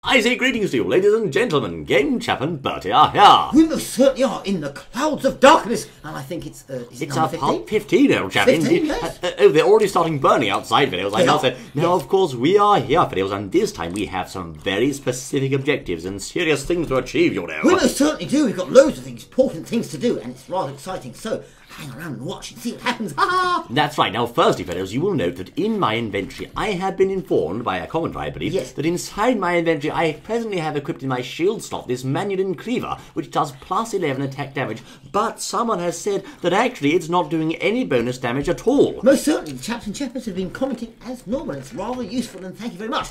I say greetings to you, ladies and gentlemen. Game Chap and Bertie are here. We most certainly are in the clouds of darkness, and I think it's number 15? 15, old chap. 15, yes. They're already starting burning outside videos. I must say. Now, yes. Of course, we are here videos, and this time we have some very specific objectives and serious things to achieve, you know. We most certainly do. We've got loads of things, important things to do, and it's rather exciting. So hang around and watch and see what happens. Ha! That's right. Now, firstly, fellows, you will note that in my inventory, I have been informed by a commenter, I believe, yes, that inside my inventory, I presently have equipped in my shield slot this Manulin Cleaver, which does plus 11 attack damage, but someone has said that actually it's not doing any bonus damage at all. Most certainly, the chaps and chappers have been commenting as normal. It's rather useful, and thank you very much.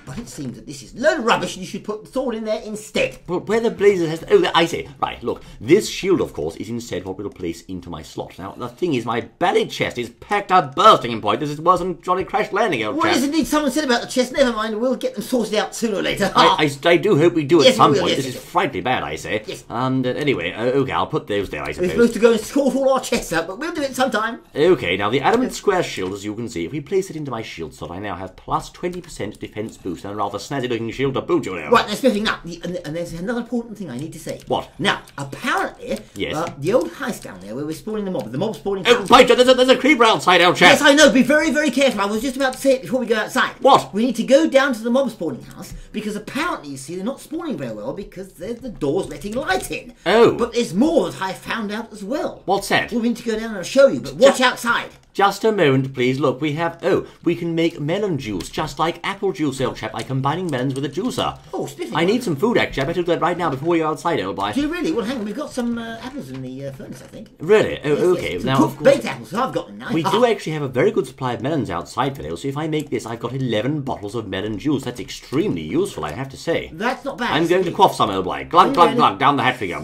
But it seems that this is load of rubbish, and you should put the sword in there instead. But where the blazes has... Oh, I see. Right, look, this shield, of course, is instead what we'll place into my slot. Now, the thing is, my belly chest is packed up bursting point. This is worse than Johnny Crash Landing, old chap. Well, yes, indeed, someone said about the chest. Never mind, we'll get them sorted out sooner or later. I do hope we do at some point. Yes, this is frightfully bad, I say. Yes. Anyway, okay, I'll put those there, I suppose. We're supposed to go and sort all our chests out, but we'll do it sometime. Okay, now the adamant square shield, as you can see, if we place it into my shield slot, I now have plus 20% defense boost and a rather snazzy-looking shield to boot, you know. Right, that's everything now. And there's another important thing I need to say. What? Now, apparently, yes, the old house down there where we're spawning the mob spawning house. Oh, right, there's a creeper outside, old chap. Yes, I know. Be very, very careful. I was just about to say it before we go outside. What? We need to go down to the mob spawning house because apparently, you see, they're not spawning very well because there's the doors letting light in. Oh. But there's more that I found out as well. What's that? Well, we need to go down and show you, but watch outside. Just a moment, please. Look, we have... Oh, we can make melon juice, just like apple juice, old chap, by combining melons with a juicer. Oh, spiffy. I need some food, actually. I better do that right now before we go outside, old boy. Do you really? Well, hang on. We've got some apples in the furnace, I think. Really? Oh, yes, okay. Yes. Now, of course, baked apples. I've got them now. We do actually have a very good supply of melons outside today, so if I make this, I've got 11 bottles of melon juice. That's extremely useful, I have to say. That's not bad. I'm going to quaff some, old boy. Glug, glug, glug, down the hatch we go.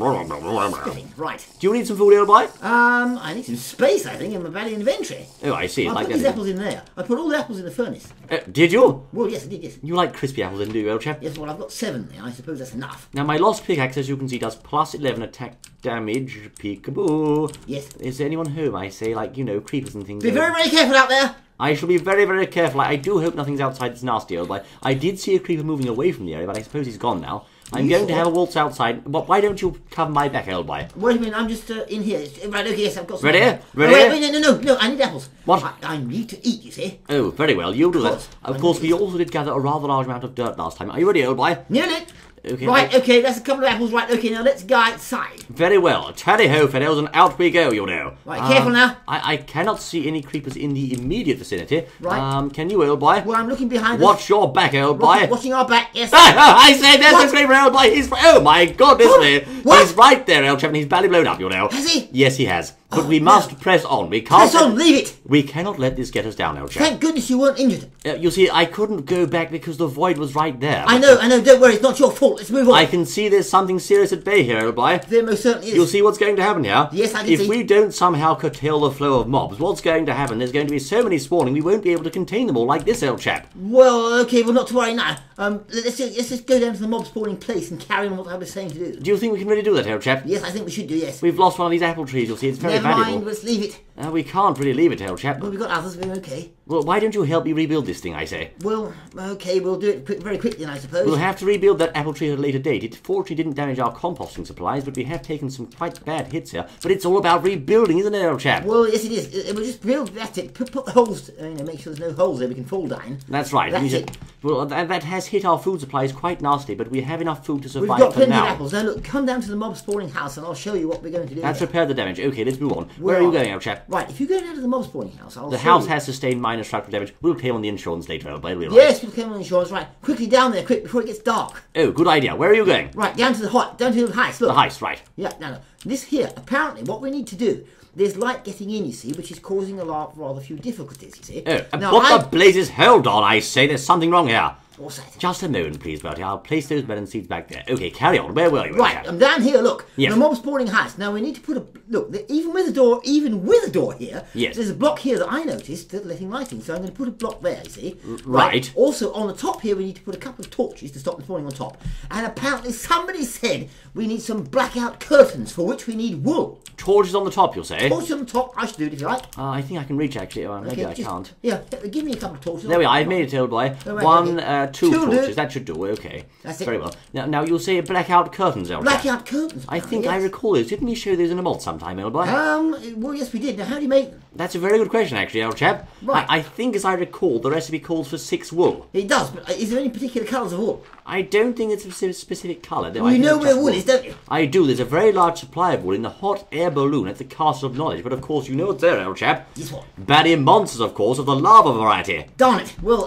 Right. Do you need some food, old boy? I need some space, I think, in my belly inventory. Oh, I see. I put these apples in there. I put all the apples in the furnace. Did you? Well, yes, I did, yes. You like crispy apples, then, do you, old chap? Yes, well, I've got 7 there. I suppose that's enough. Now, my lost pickaxe, as you can see, does plus 11 attack damage. Peekaboo. Yes. Is there anyone home, I say, like, you know, creepers and things? Be very, very careful out there. I shall be very, very careful. I do hope nothing's outside that's nasty, old boy. I did see a creeper moving away from the area, but I suppose he's gone now. I'm going to have a waltz outside. Why don't you cover my back, old boy? Wait a minute, I'm just in here. Right, okay, yes, I've got some. Ready? Ready? Oh, wait, no, I need apples. What? I need to eat, you see. Oh, very well, you'll do that. Of course, we also did gather a rather large amount of dirt last time. Are you ready, old boy? Nearly. Okay. Right, okay, that's a couple of apples. Right, okay, now let's go outside. Very well. Tally-ho, fellows, and out we go, you know. Right, careful now. I cannot see any creepers in the immediate vicinity. Right. Can you, old boy? Well, I'm looking behind us. Watch your back, old boy. Watching our back, yes. I say, there's a creeper, old boy. Oh, my God, isn't he? What? He's right there, old chap, and he's badly blown up, you know. Has he? Yes, he has. But we must press on. We can't... Press on, leave it. We cannot let this get us down, old chap. Thank goodness you weren't injured. You see, I couldn't go back because the void was right there. I know, don't worry, it's not your fault. Let's move on. I can see there's something serious at bay here, old boy. There most certainly is. You'll see what's going to happen here. Yes, I can see. If we don't somehow curtail the flow of mobs, what's going to happen? There's going to be so many spawning, we won't be able to contain them all like this, old chap. Well, okay, well, not to worry now. Let's just go down to the mob spawning place and carry on what I was saying to do. Do you think we can really do that, old chap? Yes, I think we should do, yes. We've lost one of these apple trees, you'll see. It's very valuable. Never mind, let's leave it. We can't really leave it, old chap. Well, we've got others, we're okay. Well, why don't you help me rebuild this thing, I say? Well, okay, we'll do it very quickly, I suppose. We'll have to rebuild that apple tree at a later date. It fortunately didn't damage our composting supplies, but we have taken some quite bad hits here. But it's all about rebuilding, isn't it, old chap? Well, yes, it is. We'll just build that it. Put the holes, make sure there's no holes there we can fall down. That's right. That's it. Well, that has hit our food supplies quite nasty, but we have enough food to survive We've got for plenty now. of apples. Now, look, come down to the mob spawning house and I'll show you what we're going to do. Let's repair the damage. Okay, let's move on. Where Where are you are going, old chap? Right, if you go down to the mob spawning house, I'll The show house you. has sustained minor structural damage. We'll claim on the insurance later, old boy. Yes, we'll claim on the insurance. Right, quickly down there, quick, before it gets dark. Oh, good idea. Where are you going? Right, down to the heist. Look. The heist, right. Yeah, no. This here, apparently, what we need to do, there's light getting in, you see, which is causing a rather few difficulties, you see. Oh, the blazes? Hold on, I say. There's something wrong here. What's that? Just a moment, please, Bertie. I'll place those melon seeds back there. Okay, carry on. Where were you? Right, I'm down here, look. Yes. The mob spawning house. Now, we need to put a... Look, even with a door here, yes, there's a block here that I noticed that letting light in, so I'm going to put a block there, you see. Right. Also, on the top here, we need to put a couple of torches to stop them spawning on top. And apparently somebody said we need some blackout curtains, for which we need wool. Torches on the top, you'll say? Torches on the top, I should do it if you like. I think I can reach, actually. Maybe I can't. Yeah, give me a couple of torches. There we are, I've made it, old boy. Oh, right, 1, 2 Two torches. do. That should do. Okay. That's it. Very well. Now you'll say blackout curtains, old chap. Blackout curtains. I think yes. I recall those. Didn't we show those in a mod sometime, old boy? Well, yes, we did. Now, how do you make them? That's a very good question, actually, old chap. Right. I think, as I recall, the recipe calls for 6 wool. It does, but is there any particular colours of wool? I don't think it's a specific colour. Well, you know where wool is, don't you? I do. There's a very large supply of wool in the hot air balloon at the Castle of Knowledge. But, of course, you know what's there, old chap. This one. Baddie monsters, of course, of the lava variety. Darn it. Well,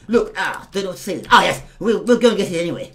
look, don't know what to say. Yes, we'll go and get it anyway.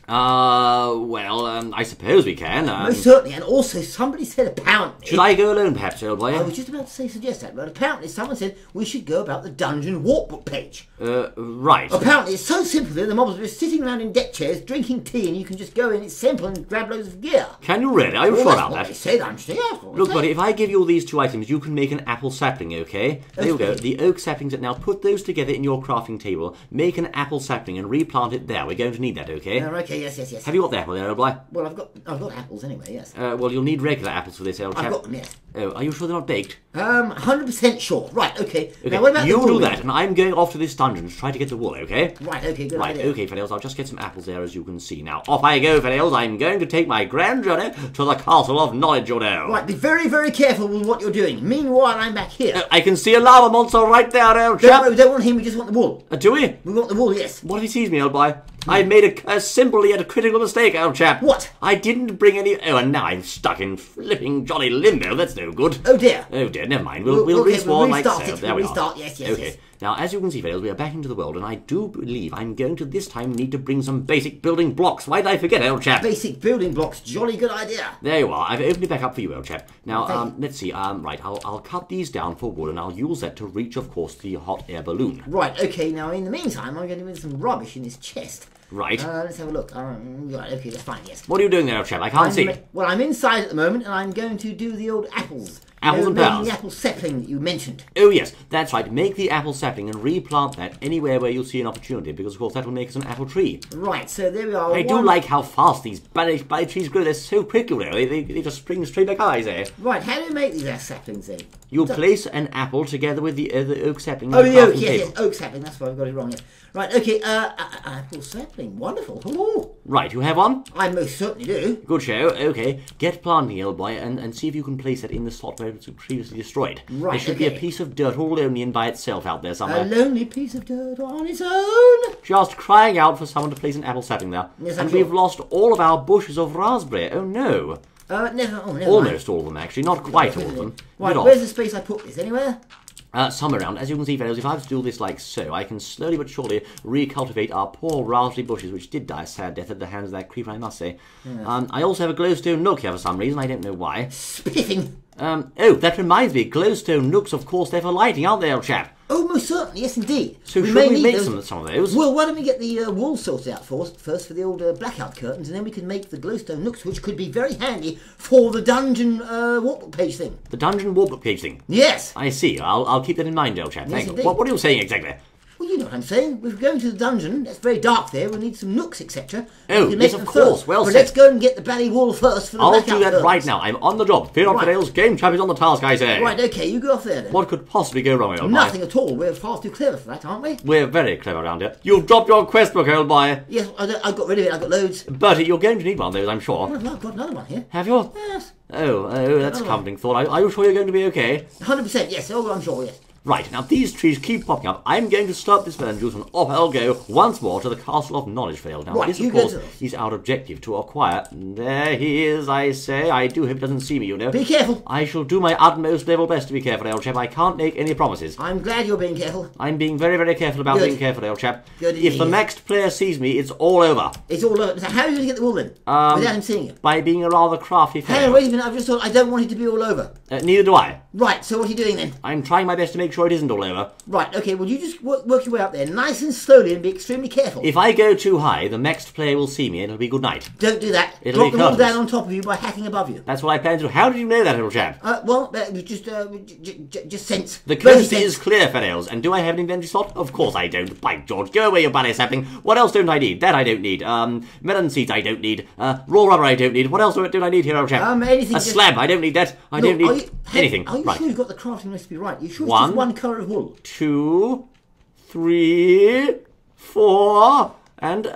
Well, I suppose we can. Most certainly, and also somebody said apparently... Should I go alone, perhaps, old boy? I was just about to suggest that, but apparently someone said we should go about the dungeon walkbook page. Right. Apparently it's so simple that the mobs are just sitting around in deck chairs, drinking tea, and you can just go in, it's simple, and grab loads of gear. Can you really? Are you sure about that? They said, I'm sure. Yeah, Look, buddy, if I give you all these 2 items, you can make an apple sapling, okay? There you go. The oak saplings. Now put those together in your crafting table, make an apple sapling, and replant it there. We're going to need that, okay? Okay, yes. Have you got the apple there, old boy? Well, I've got apples anyway, yes. Well, you'll need regular apples for this, old chap. I've got them, yes. Oh, are you sure they're not baked? 100% sure. Right, okay. Now, what about you the wool do that, then? and I'm going off to this dungeon to try to get the wool, okay? Right, okay, good Right, idea. okay, Fidels, I'll just get some apples there, as you can see. Now, off I go, Fidels. I'm going to take my grand journey to the Castle of Knowledge, you know. Right, be very, very careful with what you're doing. Meanwhile, I'm back here. I can see a lava monster right there, old chap. We don't want him, we just want the wool. Do we? We want the wool, yes. What if he sees me, old boy? I made a simple yet a critical mistake, old chap. What? I didn't bring any... Oh, and now I'm stuck in flipping jolly limbo. That's no good. Oh, dear. Oh, dear, never mind. We'll respawn like so. There we are. Restart, yes. Okay. Now, as you can see, Vales, we are back into the world, and I do believe I'm going to this time need to bring some basic building blocks. Why did I forget, old chap? Basic building blocks. Jolly good idea. There you are. I've opened it back up for you, old chap. Now, Okay. let's see. Right, I'll cut these down for wood, and I'll use that to reach, of course, the hot air balloon. Right, okay. Now, in the meantime, I'm going to put some rubbish in this chest. Right. Let's have a look. Right, okay, that's fine, yes. What are you doing there, old chap? I can't see. Well, I'm inside at the moment, and I'm going to do the old apples. Apples and making pears. the apple sapling that you mentioned. Oh, yes, that's right. Make the apple sapling and replant that anywhere where you'll see an opportunity, because, of course, that will make us an apple tree. Right, so there we are. I do like how fast these berry trees grow. They're so quick, you know. They just spring straight like eyes, eh? Right, how do you make these saplings then? You'll place an apple together with the oak sapling. Oh, the oak, crafting yes, table. oak sapling. That's why I've got it wrong. Yes. Right, okay. Apple sapling, wonderful. Ooh, Right, you have one? I most certainly do. Good show. Okay, get planting, old boy, and see if you can place it in the slot where it was previously destroyed. Right, There should be a okay. piece of dirt all lonely and by itself out there A somewhere. lonely piece of dirt on its own. Just crying out for someone to place an apple sapling there. Yes, I'm and sure. we've lost all of our bushes of raspberry. Oh no. Never Almost all of them, actually. Not quite all of them. Right, Bit where's off. the space I put this? Anywhere? Some around. As you can see, fellows, if I was to do this like so, I can slowly but surely recultivate our poor raspberry bushes, which did die a sad death at the hands of that creeper, I must say. I also have a glowstone nook here for some reason. I don't know why. Spiffing. Oh, that reminds me. Glowstone nooks, of course, they're for lighting, aren't they, old chap? Oh, most certainly, yes, indeed. So should may we need make those. some of those? Well, why don't we get the wool sorted out first for the old blackout curtains, and then we can make the glowstone nooks, which could be very handy for the dungeon walkbook page thing. The dungeon walkbook page thing. Yes. I see. I'll keep that in mind, old chap. Yes, Thank you. indeed. What are you saying exactly? Well, you know what I'm saying. We're going to the dungeon. It's very dark there. We'll need some nooks, etc. Oh, We can yes, make of them course. first. Well but said. let's go and get the bally wool first for the I'll blackout do that curtains. right now. I'm on the job. Fear not, Right. Fidels. Game Chap is on the task, I say. Right, okay, you go off there then. What could possibly go wrong, old boy? Nothing at all. We're far too clever for that, aren't we? We're very clever around here. You've dropped your quest book, old boy. Yes, I got rid of it. I got loads. Bertie, you're going to need one of those, I'm sure. Well, I've got another one here. Have you? Yes. Oh, that's a comforting thought. Are you sure you're going to be okay? 100%, yes. Oh, I'm sure, yes. Right, now these trees keep popping up. I'm going to start this melon juice and off I'll go once more to the Castle of Knowledge Vale. Now, Right, this, you of go course, to this. is our objective to acquire. There he is, I say. I do hope he doesn't see me, you know. Be careful. I shall do my utmost level best to be careful, old chap. I can't make any promises. I'm glad you're being careful. I'm being very, very careful about Good. being careful, old chap. Good If the indeed. next player sees me, it's all over. It's all over. So how are you going to get the wool then? Without him seeing you? By being a rather crafty Hang on, fellow. wait a minute. I've just thought I don't want it to be all over. Neither do I. Right, so what are you doing then? I'm trying my best to make sure it isn't all over. Right, okay, well you just work your way up there nice and slowly and be extremely careful. If I go too high, the next player will see me and it'll be good night. Don't do that. It'll Drop be them all curtains. down on top of you by hacking above you. That's what I plan to do. How did you know that, old chap? Just sense. The Rosy coast sense. is clear, fellows. And do I have an inventory slot? Of course I don't. By George, go away, you ballet sapling. What else don't I need? That I don't need. Melon seeds I don't need. Raw rubber I don't need. What else don't I need here, old chap? Anything. A slab I don't need that. I don't Look, need anything. Are you Right. sure you've got the crafting recipe right? You sure it's One. just one colour of wool? 2, 3, 4, and,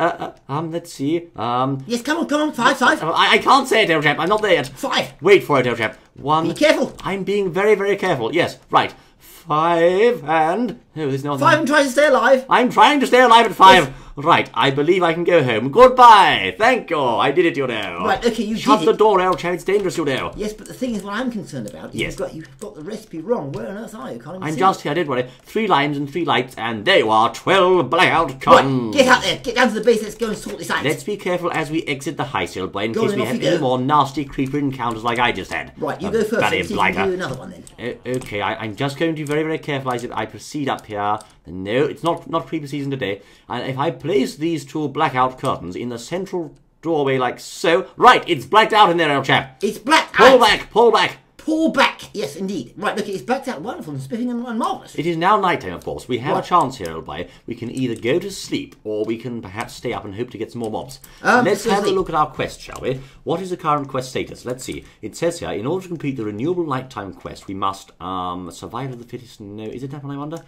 let's see, Yes, come on, 5. I can't say it, old chap, I'm not there yet. 5. Wait for it, old chap. 1. Be careful. I'm being very, very careful. Yes, right. 5, and... Oh, there's no... 5 and try to stay alive. I'm trying to stay alive at 5. Yes. Right, I believe I can go home. Goodbye. Thank you. I did it, you know. Right, okay, you Shut did the it. door, old chap. It's dangerous, you know. Yes, but the thing is, what I'm concerned about is Yes. you've got the recipe wrong. Where on earth are you? Can't even I'm see just it. here, don't worry. 3 lines and 3 lights, and there you are. 12 blackout curtains. Right, get out there. Get down to the base. Let's go and sort this out. Let's be careful as we exit the high sail boy in Go case on, we off have you any go. more nasty creeper encounters like I just had. Right, you go first. Bloody And see if you can blighter. do another one then. Okay, I'm just going to be very, very careful as I proceed up here. No, it's not creeper season today. And if I place these 2 blackout curtains in the central doorway like so... Right, it's blacked out in there, old chap. It's black. Pull back, pull back. Pull back. Yes, indeed. Right, look, it's blacked out. Wonderful and spiffing and marvellous. It is now nighttime, of course. We have Right. a chance here, old boy. We can either go to sleep, or we can perhaps stay up and hope to get some more mobs. Let's let's go have a sleep. look at our quest, shall we? What is the current quest status? Let's see. It says here, in order to complete the renewable nighttime quest, we must survival of the fittest. No, is it that one, I wonder?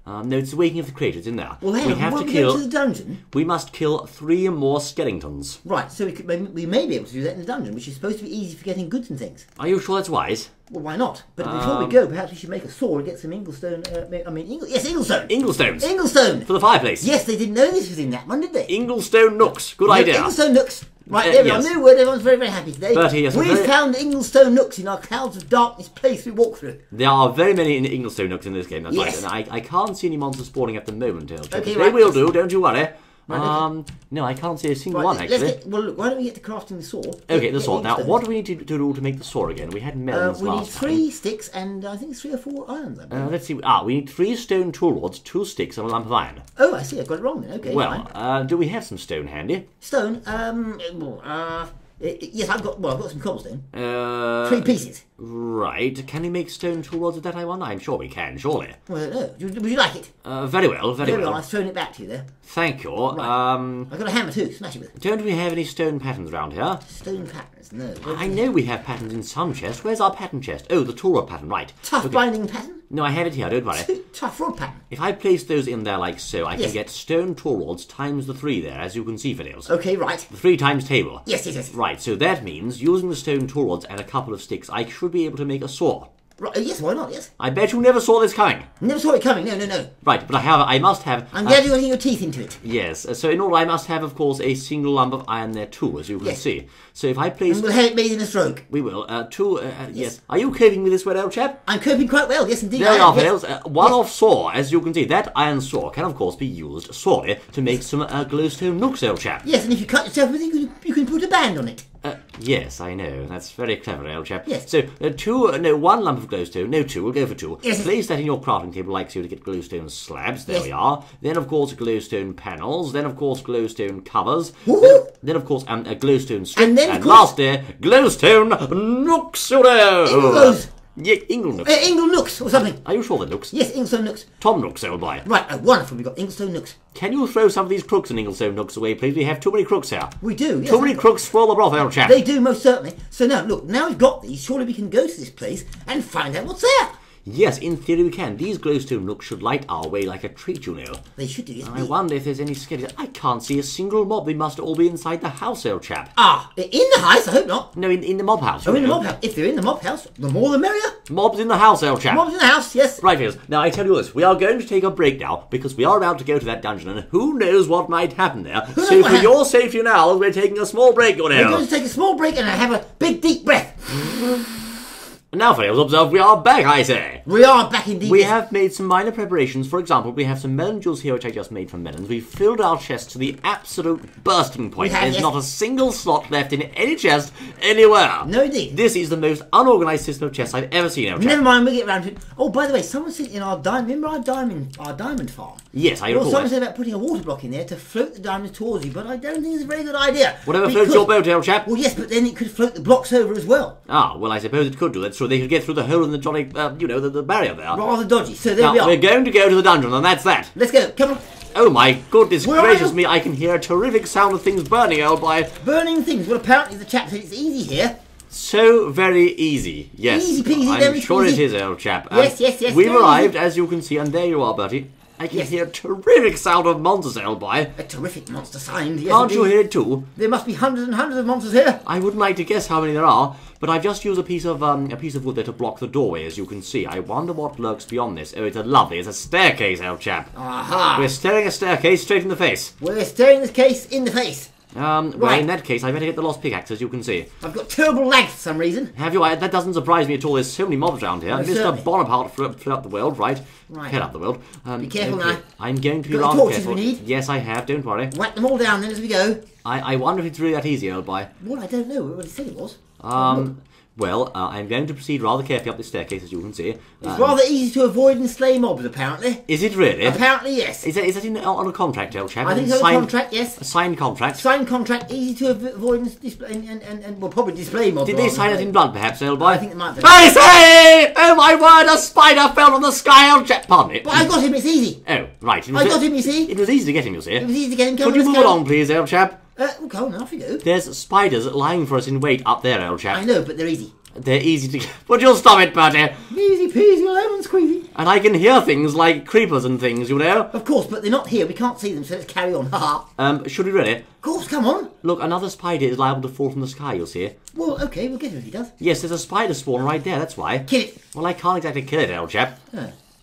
No, it's the waking of the creators in there. Well, hang we on. have Won't to we go kill. to the dungeon? We must kill 3 more skeletons. Right, so we may be able to do that in the dungeon, which is supposed to be easy for getting goods and things. Are you sure that's wise? Well, why not? But before we go, perhaps we should make a sword and get some Inglestone. Inglestone. Inglestones. Inglestone. For the fireplace. Yes, they didn't know this was in that one, did they? Inglestone nooks. Good idea. Inglestone nooks. Right, there we yes. are. New word. Everyone's very, very happy today. Bertie, yes, We've very- found Inglestone nooks in our clouds of darkness place we walk through. There are very many Inglestone nooks in this game, that's Yes. right. And I can't see any monsters spawning at the moment, old chap. Okay, They right. will do, don't you worry. Right, No, I can't see a single Right, one, let's actually. get, well, look, why don't we get to crafting the sword? Okay, the Get sword. Now, Inglestones. what do we need to do to make the sword again? We had melons We need last 3 sticks and I think it's 3 or 4 irons. I believe. time. Let's see. We need 3 stone tool rods, 2 sticks, and a lump of iron. Oh, I see. I got it wrong then. Okay. Well, fine. do we have some stone handy? Stone. Yes, I've got some cobblestone. 3 pieces. Right. Can we make stone tool rods with that, I wonder? I'm sure we can, surely. Well, I don't know. Would you like it? Very well, very There we well. are. I've thrown it back to you there. Thank you. I've got a hammer too. Smash it with. Don't we have any stone patterns around here? Stone patterns. No. I know we have patterns in some chests. Where's our pattern chest? Oh, the tool rod pattern, right. Tough binding pattern. No, I have it here, don't worry. Tough rod pattern. If I place those in there like so, I can Yes. get stone tool rods times the 3 there, as you can see, Fiddles. Okay, right. The 3 times table. Yes. Right, so that means, using the stone tool rods and a couple of sticks, I should be able to make a saw. Right. Yes, why not? Yes. I bet you never saw this coming. Never saw it coming. No. Right, but I must have... I'm glad you're getting your teeth into it. Yes, so in order I must have, of course, a single lump of iron there too, as you can Yes. see. So if I place... And we'll have it made in a stroke. We will. Yes. Are you coping with this one, old chap? I'm coping quite well. Yes, indeed. There we I am, are, yes. Fiddles. One-off saw, as you can see. That iron saw can, of course, be used, sorry, to make some glowstone nooks, old chap. Yes, and if you cut yourself with it, you can put a band on it. Yes, I know. That's very clever, old chap. Yes. So, 1 lump of glowstone. No, 2. We'll go for 2. Yes. Place that in your crafting table like so to get glowstone slabs. There Yes. we are. Then, of course, glowstone panels. Then, of course, glowstone covers. Woohoo! Then, of course, glowstone strips. And then, of last there, glowstone nooks. Ingles. Yeah, Ingle nooks. Ingle nooks or something. Are you sure they're nooks? Yes, Inglestone nooks. Tom nooks, old boy. Right, wonderful. We've got Inglestone nooks. Can you throw some of these crooks and Inglestone nooks away, please? We have too many crooks here. We do. Yes, Too many crooks spoil the broth, old chap. They do, most certainly. So now, look, now we've got these, surely we can go to this place and find out what's there. Yes, in theory we can. These glowstone nooks should light our way like a treat, you know. They should do, yes. I wonder if there's any skeletons. I can't see a single mob. They must all be inside the house, old chap. In the house? I hope not. No, in the mob house. Oh, in the mob house. If they're in the mob house, the more the merrier. Mobs in the house, old chap. Mobs in the house, yes. Right, Fiddles. Now, I tell you this. We are going to take a break now, because we are about to go to that dungeon, and who knows what might happen there. knows So what for hap- your safety now, we're taking a small break, you We're know. going to take a small break and have a big deep breath. Now, Fiddles, observe, we are back, I say. We are back indeed. We yes. have made some minor preparations. For example, we have some melon juice here, which I just made from melons. We've filled our chests to the absolute bursting point. We have, There's yes. not a single slot left in any chest anywhere. No, indeed. This is the most unorganised system of chests I've ever seen, old chap. Never mind, we'll get round to it. Oh, by the way, someone said in our diamond, remember our diamond farm? Yes, I Well, recall someone that. said about putting a water block in there to float the diamonds towards you, but I don't think it's a very good idea. Whatever floats your boat, old chap. Well, yes, but then it could float the blocks over as well. Ah, well, I suppose it could do that, so they could get through the hole in the jolly, the barrier there. Rather dodgy. So there Now, we are. we're going to go to the dungeon, and that's that. Let's go. Come on. Oh, my goodness Where are gracious you? me, I can hear a terrific sound of things burning, old boy. Burning things. Well, apparently the chap said it's easy here. So very easy, yes. Easy peasy, I'm lemon sure squeezy. it is, old chap. Yes, yes, We've very arrived, easy. as you can see, and there you are, Bertie. I can hear a terrific sound of monsters, old boy. A terrific monster sound. Yes, Can't you indeed. hear it too? There must be hundreds and hundreds of monsters here. I wouldn't like to guess how many there are, but I've just used a piece of wood there to block the doorway, as you can see. I wonder what lurks beyond this. Oh, it's a staircase, old chap. Aha. We're staring a staircase straight in the face. We're staring this case in the face. Well, Right. in that case, I better get the lost pickaxe, as you can see. I've got terrible lag for some reason. Have you? That doesn't surprise me at all. There's so many mobs around here. Oh, Mr. certainly. Bonaparte flew up the world, right? Right. Flew up the world. Be careful now. I'm going to be Got the rather torches careful. we need? Yes, I have. Don't worry. Whack them all down then as we go. I wonder if it's really that easy, old boy. Well, I don't know. What it said it was. Well, I'm going to proceed rather carefully up this staircase, as you can see. It's rather easy to avoid and slay mobs, apparently. Is it really? Apparently, yes. Is that on a contract, old chap? I think it's on a contract, yes. A signed contract? Signed contract, easy to avoid and display, and well, probably display mobs. Did they sign it in blood, perhaps, old boy? I think it might be. I say! Oh, my word, a spider fell from the sky, old chap. Pardon me. But I got him, it's easy. Oh, right. I got him, you see. It was easy to get him, you see. It was easy to get him. Could you move along, please, old chap? Go on, off you go. There's spiders lying for us in wait up there, old chap. I know, but they're easy. They're easy to get. Would you stop it, Bertie? Easy peasy, lemon squeezy. And I can hear things like creepers and things, you know. Of course, but they're not here. We can't see them, so let's carry on. Ha Should we really? Of course, come on. Look, another spider is liable to fall from the sky, you'll see. Well, okay, we'll get him if he does. Yes, there's a spider spawn right there, that's why. Kill it. Well, I can't exactly kill it, old chap.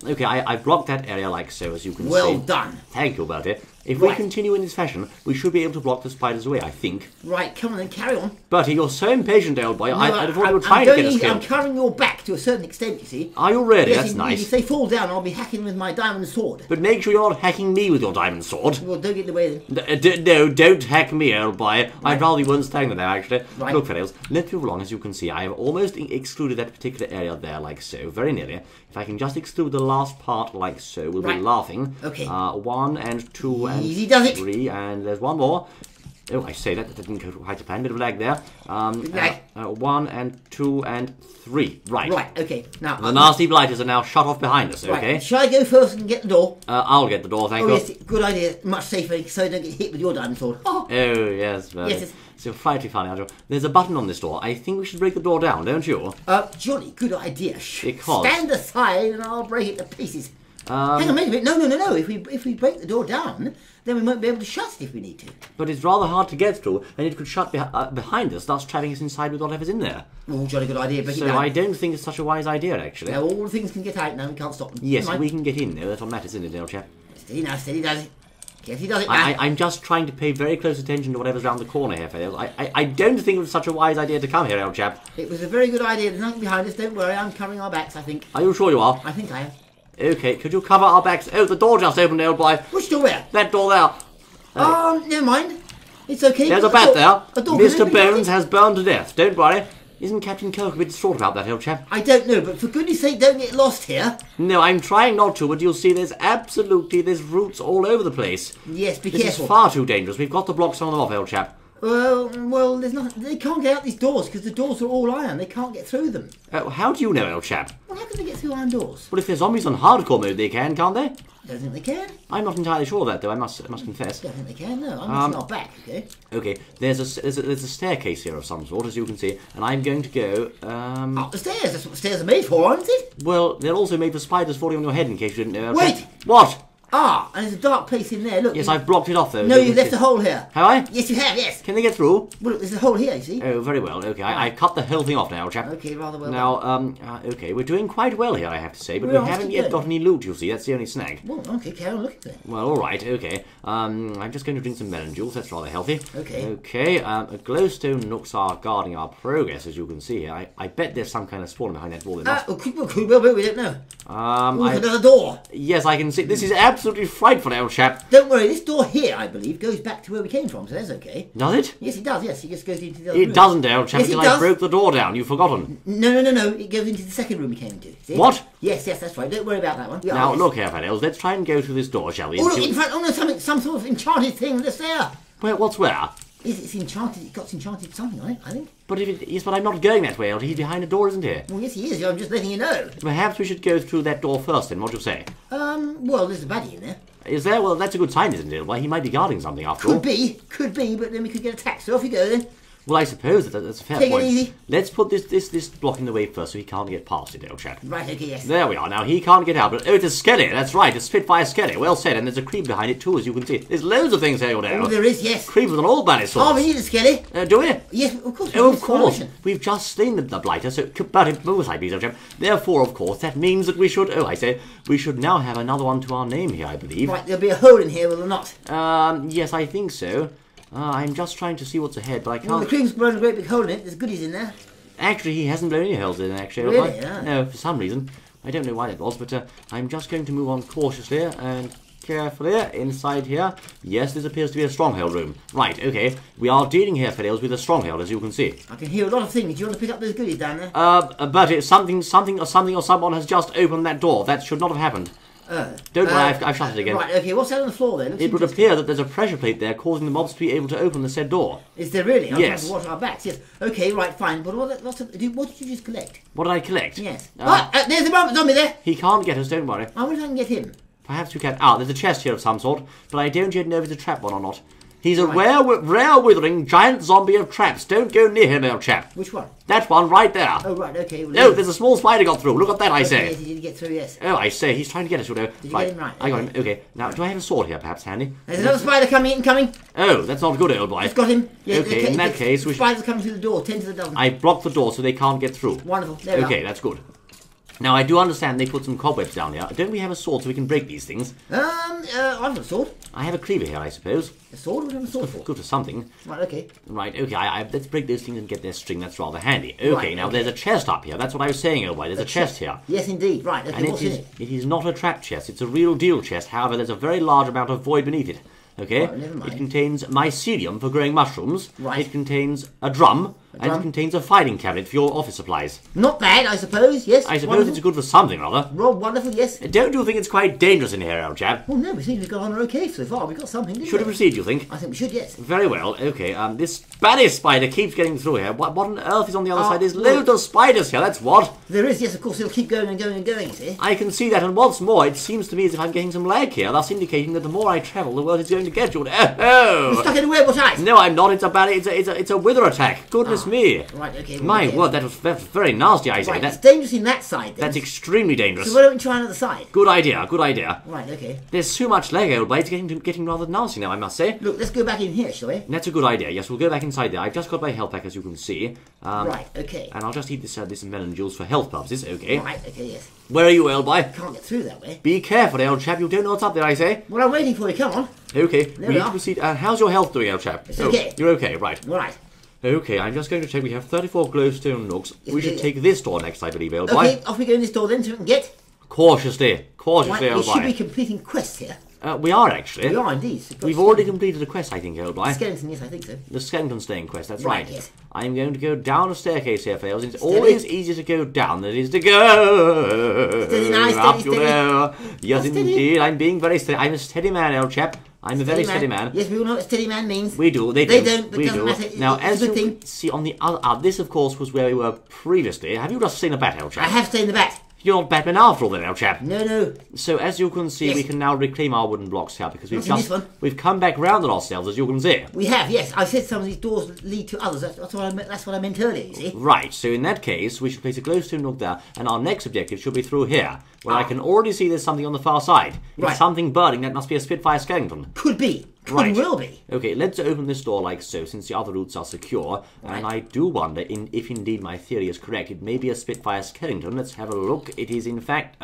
Okay, I've blocked that area like so, as you can see. Well done. Thank you, Bertie. If Right. we continue in this fashion, we should be able to block the spiders away, I think. Right, come on then, carry on. Bertie, you're so impatient, old boy. I thought you were I'm trying to going get us easy. I'm killed. covering your back to a certain extent, you see. Are you really? Yes, That's indeed. nice. If they fall down, I'll be hacking with my diamond sword. But make sure you're not hacking me with your diamond sword. Well, don't get in the way then. No, don't hack me, old boy. I'd rather you weren't staying there now, actually. Right. Look, fellows, let's move along. As you can see, I have almost excluded that particular area there, like so, very nearly. If I can just exclude the last part, like so, we'll be laughing. Okay. 1 and 2 and Easy does it. 3, and there's one more. Oh, I say that didn't go quite to plan. Bit of lag there. Lag. 1 and 2 and 3. Right. Right, okay. Now, The nasty blighters are now shut off behind us, okay? Right. Shall I go first and get the door? I'll get the door, thank Oh, you. yes, good idea. Much safer so I don't get hit with your diamond sword. Oh, Oh, yes, Yes. So frightfully funny, Andrew. There's a button on this door. I think we should break the door down, don't you? Jolly good idea. Because- Stand aside and I'll break it to pieces. Hang on, wait a minute. No. If we break the door down, then we won't be able to shut it if we need to. But it's rather hard to get through, and it could shut behind us, thus trapping us inside with whatever's in there. Oh, jolly good idea. Break it So down. I don't think it's such a wise idea, actually. Now all the things can get out now. We can't stop them. Yes, Never mind. we can get in, though. That's what matters, isn't it, old chap? Steady now. Steady does it. Carefully does it now. I'm just trying to pay very close attention to whatever's around the corner here, fellows. I don't think it was such a wise idea to come here, old chap. It was a very good idea. There's nothing behind us. Don't worry. I'm covering our backs, I think. Are you sure you are? I think I am. Okay, could you cover our backs? Oh, the door just opened, old boy. Which door where? That door there. Never mind. It's okay. There's a The bat door- there. a door can Mr. open, can't Bones it? has burned to death. Don't worry. Isn't Captain Kirk a bit distraught about that, old chap? I don't know, but for goodness sake, don't get lost here. No, I'm trying not to, but you'll see there's roots all over the place. Yes, be This careful. is far too dangerous. We've got to block some of them off, old chap. Well, there's nothing. They can't get out these doors because the doors are all iron. They can't get through them. How do you know, old chap? Well, how can they get through iron doors? Well, if they're zombies on hardcore mode, they can, can't they? I don't think they can. I'm not entirely sure of that, though, I must confess. I don't think they can. No, I'm missing our back. Okay. Okay, there's a staircase here of some sort, as you can see, and I'm going to go, Up the stairs. That's what stairs are made for, aren't it? Well, they're also made for spiders falling on your head, in case you didn't know. old Wait! chap. What? Ah, and there's a dark place in there. Look. Yes, I've blocked it off, though. No, as you you've can left a see. hole here. Have I? Yes, you have. Yes. Can they get through? Well, look, there's a hole here. You see. Oh, very well. Okay, I cut the whole thing off now, old chap. Okay, rather well. Now, okay, we're doing quite well here, I have to say, but We we are, haven't keep yet going. got any loot, you see, that's the only snag. Well, okay, carry on looking then. Well, alright, okay. I'm just going to drink some melon juice, that's rather healthy. Okay. Okay, glowstone nooks are guarding our progress, as you can see here. I bet there's some kind of spawn behind that wall. There must. Could well be. We don't know. Look, another door. Yes, I can see. This is absolutely frightful, old chap. Don't worry, this door here, I believe, goes back to where we came from, so that's okay. Does it? Yes, it does, yes. It just goes into the other room. It doesn't, old chap, Yes, it because I does. broke the door down. You've forgotten. No. It goes into the second room we came into. See? What? Yes, that's right. Don't worry about that one. Yeah, Now, yes. look here, fellows. Let's try and go through this door, shall we? Oh, and look, see in front, there's some sort of enchanted thing that's there. Where? What's where? It's enchanted, it's got enchanted something on it, I think. But yes, but I'm not going that way, old. He's behind a door, isn't he? Well, yes, he is. I'm just letting you know. Perhaps we should go through that door first, then. What do you say? Well, there's a baddie in there. Is there? Well, that's a good sign, isn't it? Why, he might be guarding something after all. Could be, but then we could get attacked. So off you go then. Well, I suppose that's a fair Take point. it easy. Let's put this block in the way first so he can't get past it, old chap. Right, okay, yes. There we are. Now, he can't get out, but oh, it's a skelly. That's right, a Spitfire skelly. Well said, and there's a creep behind it too, as you can see. There's loads of things here, you know. Oh, there is, yes. Creepers on all bloody sorts. Oh, we need a skelly. Do we? Yes, of course. Oh, of course. We've just slain the blighter, so but move aside, please, old chap. Therefore, of course, that means that we should. Oh, I say, we should now have another one to our name here, I believe. Right, there'll be a hole in here, will there not? Yes, I think so. I'm just trying to see what's ahead, but I can't. Well, the cream's blown a great big hole in it. There's goodies in there. Actually, he hasn't blown any holes in, actually. Really? Yeah. No, for some reason. I don't know why that was, but I'm just going to move on cautiously and carefully inside here. Yes, this appears to be a stronghold room. Right, okay. We are dealing here, Fiddles, with a stronghold, as you can see. I can hear a lot of things. Do you want to pick up those goodies down there? But it's something or someone has just opened that door. That should not have happened. Don't worry, I've shut it again. Right, okay, what's that on the floor then? It would appear that there's a pressure plate there causing the mobs to be able to open the said door. Is there really? Yes. I'm trying to watch our backs, yes. Okay, right, fine. But what did you just collect? What did I collect? Yes. There's a zombie there. He can't get us, don't worry. I wonder if I can get him. Perhaps we can. There's a chest here of some sort, but I don't yet know if it's a trap one or not. He's a rare, withering, giant zombie of traps. Don't go near him, old chap. Which one? That one right there. Oh, right, okay. Well, no, there's a small spider got through. Look at that, I say. Yes, he did get through, yes. Oh, I say, he's trying to get us, you know. Did you get him right? I got him. Okay, now, do I have a sword here, perhaps, handy? There's another spider coming. Oh, that's not good, old boy. Just got him. Yeah, okay, in that case, we should... Spiders coming through the door, 10 to the dozen. I blocked the door so they can't get through. Wonderful, there we are. Okay, that's good. Now, I do understand they put some cobwebs down here. Don't we have a sword so we can break these things? I've got a sword. I have a cleaver here, I suppose. A sword? What do you have a sword for? Good for something. Right, okay. Right, okay, let's break those things and get their string. That's rather handy. Okay, now there's a chest up here. That's what I was saying, old boy. There's a chest here. Yes, indeed. Right, okay, and what's in it? It is not a trap chest. It's a real deal chest. However, there's a very large amount of void beneath it. Okay? Right, never mind. It contains mycelium for growing mushrooms. Right. It contains a drum. And it contains a filing cabinet for your office supplies. Not bad, I suppose, yes. I suppose it's good for something or other. Rob, wonderful, yes. Don't you think it's quite dangerous in here, old chap? Oh, no, we seem to have gone okay so far. We've got something, didn't we? Should we proceed, you think? I think we should, yes. Very well, okay. This Spanish spider keeps getting through here. What on earth is on the other side? There's loads of spiders here, that's what. There is, yes, of course, it'll keep going and going and going, you see. I can see that, and once more, it seems to me as if I'm getting some lag here, thus indicating that the more I travel, the worse it's going to get you. You're stuck in a web, what? No, I'm not. It's a wither attack. Goodness me. Right, okay. My word, that's very nasty, I say. Right, it's dangerous in that side, then. That's extremely dangerous. So why don't we try another side? Good idea, good idea. Right, okay. There's so much lag, old boy. It's getting rather nasty now, I must say. Look, let's go back in here, shall we? That's a good idea. Yes, we'll go back inside there. I've just got my health pack, as you can see. Right, okay. And I'll just eat this melon juice for health purposes, okay? Right, okay, yes. Where are you, old boy? Can't get through that way. Be careful, old chap. You don't know what's up there, I say. Well, I'm waiting for you. Come on. Okay, There we we need to are. proceed. How's your health doing, old chap? It's okay. You're okay, right. Right. Okay, I'm just going to check. We have 34 glowstone nooks. Yes, We should yeah. take this door next, I believe, old boy. Okay, off we go in this door then so we can get. Cautiously, Right, old we boy. should be completing quests here. We are, actually. We are indeed. We've already completed a quest, I think, old boy. Skeleton, yes, I think so. The skeleton slaying quest, that's Right, right. yes. I'm going to go down a staircase here, Fails. It's Steady. always easier to go down than it is to go Steady now, up steady, you steady. know. Yes, Steady. indeed. I'm being very steady. I'm a steady man, old chap. I'm a very steady man. Yes, we all know what steady man means. We do. They They don't. don't, but We doesn't do. matter. Now, It's as a you good can see on the other, this of course was where we were previously. Have you just seen a bat, old chap? I have stayed in the back. You're not Batman after all, then, old chap. No. So as you can see, Yes. we can now reclaim our wooden blocks here because Not in this one. we've come back round on ourselves, as you can see. We have, yes. I said some of these doors lead to others. That's what I meant earlier, you see. Right, so in that case, we should place a glowstone nook there, and our next objective should be through here, where I can already see there's something on the far side. It's Right. something burning. That must be a Spitfire skeleton. Could be. Could Right. will be. Okay, let's open this door like so, since the other routes are secure. And I do wonder if indeed my theory is correct. It may be a Spitfire skeleton. Let's have a look. It is in fact,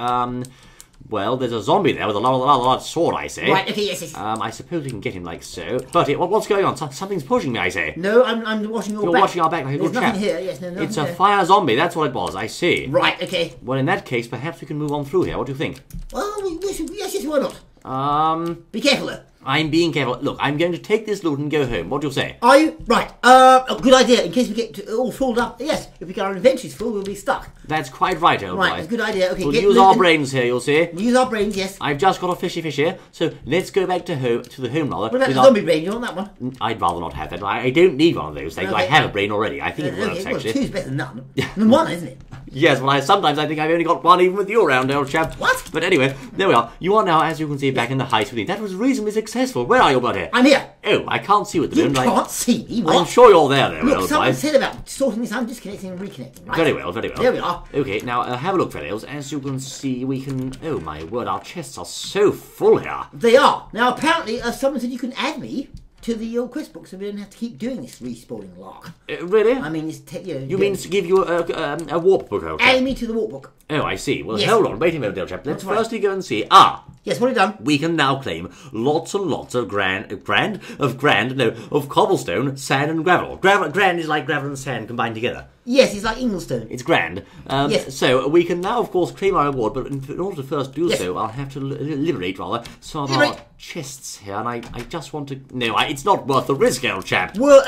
well, there's a zombie there with a large sword, I say. Right, okay, yes. I suppose we can get him like so. But what's going on? Something's pushing me, I say. No, I'm watching your You're back. watching our back like a There's good nothing chap. here, yes, no, nothing It's a there. fire zombie, that's what it was, I see. Right, okay. Well, in that case, perhaps we can move on through here. What do you think? Well, we should, yes, why not? Be careful, though. I'm being careful. Look, I'm going to take this loot and go home. What do you say? Are you? Right. A good idea, in case we get all filled up. Yes, if we get our inventories full, we'll be stuck. That's quite right, old Right, boy. it's a good idea. Okay, We'll get use moving. our brains here, you'll see. We'll use our brains, yes. I've just got a fishy fish here, so let's go back to the home rather. What about with the our- zombie brain? You want that one? I'd rather not have that. I don't need one of those things. I Okay. have a brain already. I think it Okay, works, well, actually. two's better than none. Than one, isn't it? Yes, well, sometimes I think I've only got one even with you around, old chap. What? But anyway, there we are. You are now, as you can see, back in the heist with me. That was reasonably successful. Where are you, buddy? I'm here. Oh, I can't see you at the You moment. can't see me. What? I'm sure you're there, though, Look, old someone boy. said about sorting this. I'm disconnecting and reconnecting. Right? Very well, very well. There we are. Okay, now have a look, fellows. As you can see, we can... Oh, my word, our chests are so full here. They are. Now, apparently, someone said you can add me to the old quest book so we don't have to keep doing this respawning lark. Really? I mean, it's... You mean to give you a warp book, old chap? Add me to the warp book. Oh, I see. Well, Yes. hold on. Wait a minute, old chap. Let's That's right. firstly go and see... Yes, what have you done? We can now claim lots and lots of of cobblestone, sand and gravel. Grand is like gravel and sand combined together. Yes, it's like Inglestone. It's grand. Yes. So we can now, of course, claim our reward, but in order to first do Yes. so, I'll have to liberate, rather, some of Liberate. our chests here, and I just want to... No, it's not worth the risk, old chap. Well,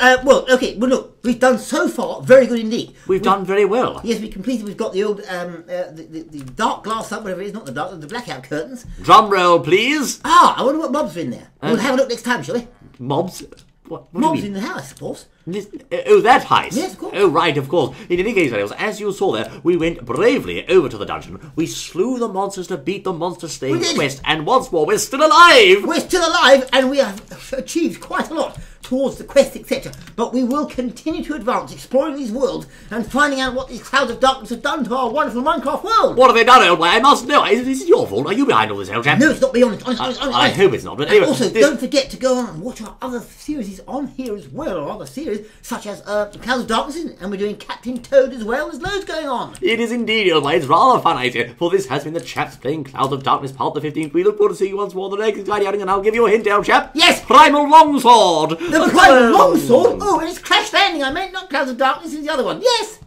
okay. Well, look, we've done so far very good indeed. We've done very well. Yes, we completed. We've got the old, the dark glass up, whatever it is, not the dark, the blackout curtains. Drum roll, please. I wonder what mobs are in there. We'll have a look next time, shall we? Mobs? What do Mobs you in mean? the house, of course. That heist? Yes, of course. Oh, right, of course. In any case, fellows, as you saw there, we went bravely over to the dungeon. We slew the monsters to beat the monster slaying We did. quest, and once more, we're still alive! We're still alive, and we have achieved quite a lot towards the quest, etc. But we will continue to advance, exploring these worlds and finding out what these clouds of darkness have done to our wonderful Minecraft world. What have they done, old boy? I must know. Is it your fault? Are you behind all this, old chap? No, it's not beyond. Honest. I hope it's not. But And anyway, also, this- don't forget to go on and watch our other series on here as well, or other series such as Clouds of Darkness, and we're doing Captain Toad as well. There's loads going on. It is indeed, old boy. It's rather fun, I say. For this has been the Chaps playing Clouds of Darkness, part the 15th. We look forward to seeing you once more on the next exciting outing, and I'll give you a hint, old chap. Yes! Primal Longsword! The Primal Longsword? Oh, and it's Crash Landing. I meant not Clouds of Darkness, it's the other one. Yes!